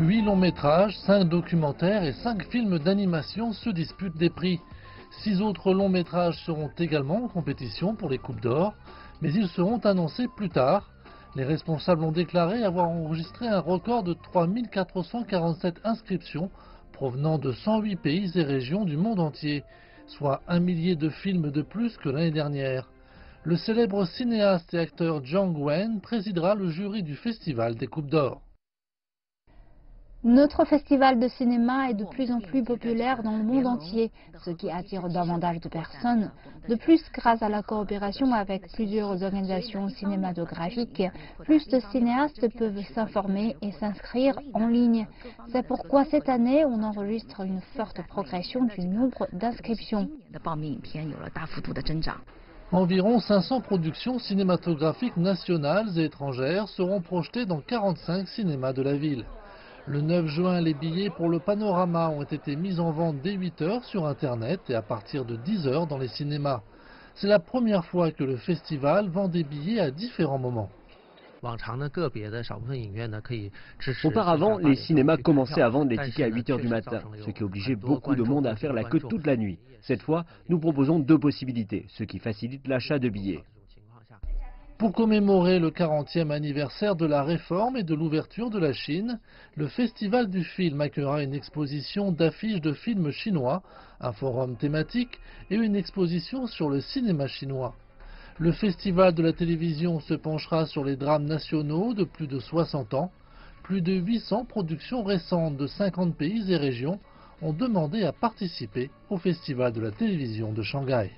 8 longs métrages, 5 documentaires et 5 films d'animation se disputent des prix. 6 autres longs métrages seront également en compétition pour les Coupes d'Or, mais ils seront annoncés plus tard. Les responsables ont déclaré avoir enregistré un record de 3447 inscriptions provenant de 108 pays et régions du monde entier, soit 1 millier de films de plus que l'année dernière. Le célèbre cinéaste et acteur Jiang Wen présidera le jury du Festival des Coupes d'Or. Notre festival de cinéma est de plus en plus populaire dans le monde entier, ce qui attire davantage de personnes. De plus, grâce à la coopération avec plusieurs organisations cinématographiques, plus de cinéastes peuvent s'informer et s'inscrire en ligne. C'est pourquoi cette année, on enregistre une forte progression du nombre d'inscriptions. Environ 500 productions cinématographiques nationales et étrangères seront projetées dans 45 cinémas de la ville. Le 9 juin, les billets pour le panorama ont été mis en vente dès 8 h sur Internet et à partir de 10 h dans les cinémas. C'est la première fois que le festival vend des billets à différents moments. Auparavant, les cinémas commençaient à vendre les tickets à 8 h du matin, ce qui obligeait beaucoup de monde à faire la queue toute la nuit. Cette fois, nous proposons 2 possibilités, ce qui facilite l'achat de billets. Pour commémorer le 40e anniversaire de la réforme et de l'ouverture de la Chine, le Festival du film accueillera une exposition d'affiches de films chinois, un forum thématique et une exposition sur le cinéma chinois. Le Festival de la télévision se penchera sur les drames nationaux de plus de 60 ans. Plus de 800 productions récentes de 50 pays et régions ont demandé à participer au Festival de la télévision de Shanghai.